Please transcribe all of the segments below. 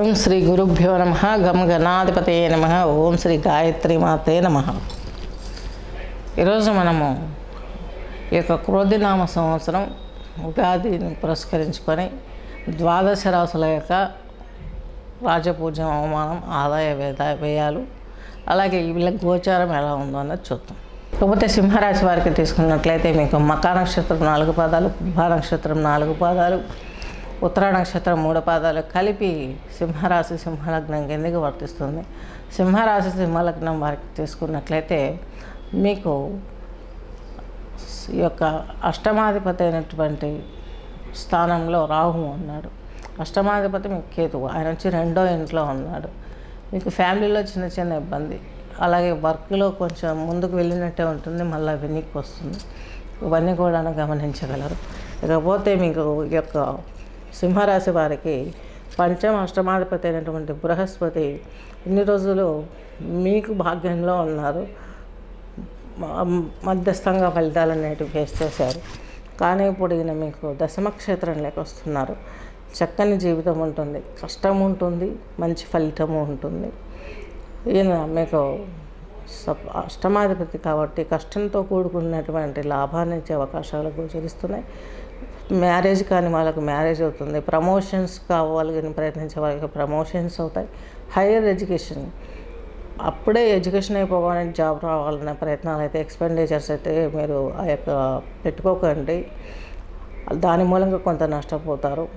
ఓం శ్రీ గురుభ్యో నమః గం గణాధిపతయే నమః ఓం శ్రీ గాయత్రి మాతే నమః. ఈరోజు మనము ఈ యొక్క క్రోధినామ సంవత్సరం ఉగాదిని పురస్కరించుకొని ద్వాదశ రాశుల యొక్క రాజపూజ్యం, అవమానం, ఆదాయ వ్యయాలు, అలాగే వీళ్ళ గోచారం ఎలా ఉందో అన్నది చూద్దాం. కాకపోతే సింహరాశి వారికి తీసుకున్నట్లయితే మీకు మకా నక్షత్రం 4 పాదాలు, కుంభ నక్షత్రం 4 పాదాలు, ఉత్తర నక్షత్రం 3 పాదాలు కలిపి సింహరాశి సింహలగ్నం కిందకి వర్తిస్తుంది. సింహరాశి సింహలగ్నం వారికి తీసుకున్నట్లయితే మీకు ఈ యొక్క అష్టమాధిపతి అయినటువంటి స్థానంలో రాహువు ఉన్నాడు. అష్టమాధిపతి మీకు కేతువు, ఆయన వచ్చి 2వ ఇంట్లో ఉన్నాడు. మీకు ఫ్యామిలీలో చిన్న చిన్న ఇబ్బంది, అలాగే వర్క్లో కొంచెం ముందుకు వెళ్ళినట్టే ఉంటుంది, మళ్ళీ వెనక్కి వస్తుంది. ఇవన్నీ కూడా గమనించగలరు. ఇకపోతే మీకు ఈ యొక్క సింహరాశి వారికి పంచమ అష్టమాధిపతి అయినటువంటి బృహస్పతి ఇన్ని రోజులు మీకు భాగ్యంలో ఉన్నారు, మధ్యస్థంగా ఫలితాలు అనేటివి ఫేస్ చేశారు. కానీ ఇప్పుడు ఈయన మీకు దశమక్షేత్రంలోకి వస్తున్నారు. చక్కని జీవితం ఉంటుంది, కష్టం ఉంటుంది, మంచి ఫలితము ఉంటుంది. ఈయన మీకు అష్టమాధిపతి కాబట్టి కష్టంతో కూడుకున్నటువంటి లాభాన్ని ఇచ్చే అవకాశాలు గోచరిస్తున్నాయి. మ్యారేజ్ కాని వాళ్ళకి మ్యారేజ్ అవుతుంది. ప్రమోషన్స్ కావాలని ప్రయత్నించే వాళ్ళకి ప్రమోషన్స్ అవుతాయి. హైయర్ ఎడ్యుకేషన్, అప్పుడే ఎడ్యుకేషన్ అయిపోవాలని జాబ్ రావాలనే ప్రయత్నాలు అయితే, ఎక్స్పెండిచర్స్ అయితే మీరు ఆ యొక్క పెట్టుకోకండి. దాని మూలంగా కొంత నష్టపోతారు.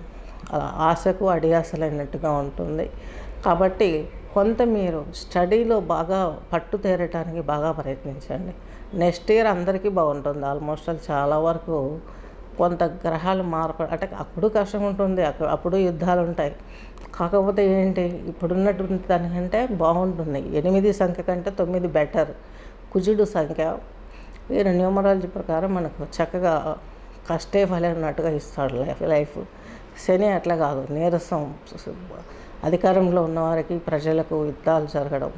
ఆశకు అడియాసలైనట్టుగా ఉంటుంది. కాబట్టి కొంత మీరు స్టడీలో బాగా పట్టు తేరటానికి బాగా ప్రయత్నించండి. నెక్స్ట్ ఇయర్ అందరికీ బాగుంటుంది. ఆల్మోస్ట్ చాలా వరకు కొంత గ్రహాలు మార్పు, అంటే అప్పుడు కష్టం ఉంటుంది, అప్పుడు యుద్ధాలు ఉంటాయి. కాకపోతే ఏంటి, ఇప్పుడున్నటువంటి దానికంటే బాగుంటుంది. 8 సంఖ్య కంటే 9 బెటర్. కుజుడు సంఖ్య ఈయన న్యూమరాలజీ ప్రకారం మనకు చక్కగా కష్టే ఫలం అన్నట్టుగా ఇస్తాడు లైఫ్. శని అట్లా కాదు, నీరసం, అధికారంలో ఉన్నవారికి ప్రజలకు యుద్ధాలు జరగడం,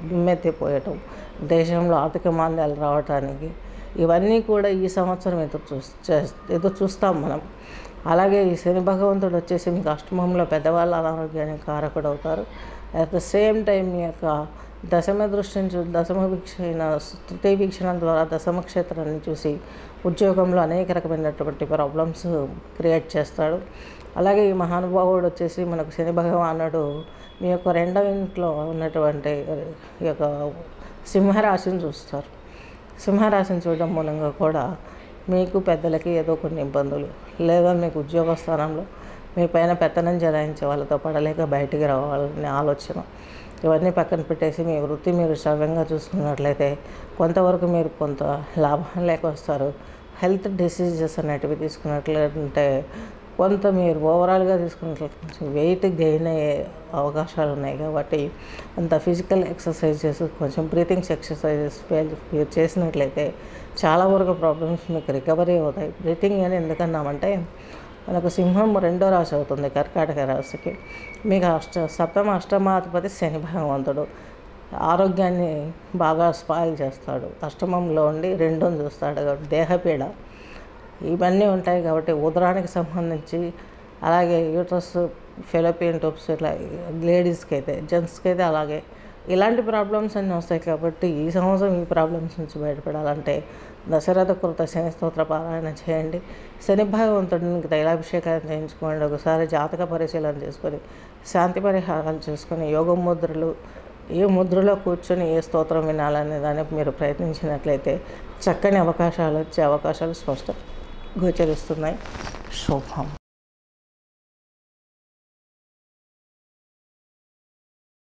దుమ్మెత్తిపోయటం, దేశంలో ఆర్థిక మాంద్యాలు రావటానికి, ఇవన్నీ కూడా ఈ సంవత్సరం ఎదురు చూస్తాం మనం. అలాగే ఈ శని భగవంతుడు వచ్చేసి మీకు అష్టమంలో పెద్దవాళ్ళ అనారోగ్యానికి కారకుడు అవుతారు. అట్ ద సేమ్ టైం మీ యొక్క దశమ దృష్టిని దశమ వీక్షణ, తృతీయ వీక్షణ ద్వారా దశమ క్షేత్రాన్ని చూసి ఉద్యోగంలో అనేక రకమైనటువంటి ప్రాబ్లమ్స్ క్రియేట్ చేస్తాడు. అలాగే ఈ మహానుభావుడు వచ్చేసి మనకు శని భగవానుడు మీ యొక్క 2వ ఇంట్లో ఉన్నటువంటి ఈ యొక్క సింహరాశిని చూస్తారు. సింహరాశిని చూడడం మూలంగా కూడా మీకు పెద్దలకి ఏదో కొన్ని ఇబ్బందులు, లేదా మీకు ఉద్యోగ స్థానంలో మీ పైన పెత్తనం జలాయించే వాళ్ళతో పడలేక బయటికి రావాలనే ఆలోచన, ఇవన్నీ పక్కన పెట్టేసి మీ వృత్తి మీరు శ్రవ్యంగా చూసుకున్నట్లయితే కొంతవరకు మీరు కొంత లాభం లేక వస్తారు. హెల్త్ డిసీజెస్ అనేటివి తీసుకున్నట్లయితే కొంత మీరు ఓవరాల్గా తీసుకున్నట్లయితే కొంచెం వెయిట్ గెయిన్ అయ్యే అవకాశాలు ఉన్నాయి. కాబట్టి అంత ఫిజికల్ ఎక్సర్సైజెస్, కొంచెం బ్రీతింగ్స్ ఎక్సర్సైజెస్ మీరు చేసినట్లయితే చాలా వరకు ప్రాబ్లమ్స్ మీకు రికవరీ అవుతాయి. బ్రీతింగ్ అని ఎందుకన్నామంటే మనకు సింహం 2వ రాశి అవుతుంది కర్కాటక రాశికి. మీకు సప్తమ అష్టమాధిపతి శని భగవంతుడు ఆరోగ్యాన్ని బాగా స్పాయిల్ చేస్తాడు. అష్టమంలో ఉండి 2ని చూస్తాడు కాబట్టి దేహపీడ ఇవన్నీ ఉంటాయి. కాబట్టి ఉదరానికి సంబంధించి, అలాగే యూట్రస్, ఫెలోపియన్ ట్యూబ్స్, ఇట్లా లేడీస్కి అయితే, జెంట్స్కి అయితే అలాగే ఇలాంటి ప్రాబ్లమ్స్ అన్నీ వస్తాయి. కాబట్టి ఈ సంవత్సరం ఈ ప్రాబ్లమ్స్ నుంచి బయటపడాలంటే దశరథ కృత శని స్తోత్ర పారాయణ చేయండి. శని భగవంతుడికి తైలాభిషేకాలు చేయించుకోండి. ఒకసారి జాతక పరిశీలన చేసుకొని శాంతి పరిహారాలు చేసుకొని యోగ ముద్రలు, ఏ ముద్రలో కూర్చొని ఏ స్తోత్రం వినాలనే దానికి మీరు ప్రయత్నించినట్లయితే చక్కని అవకాశాలు వచ్చే అవకాశాలు స్పష్టంగా గోచరిస్తున్నాయి. శుభం.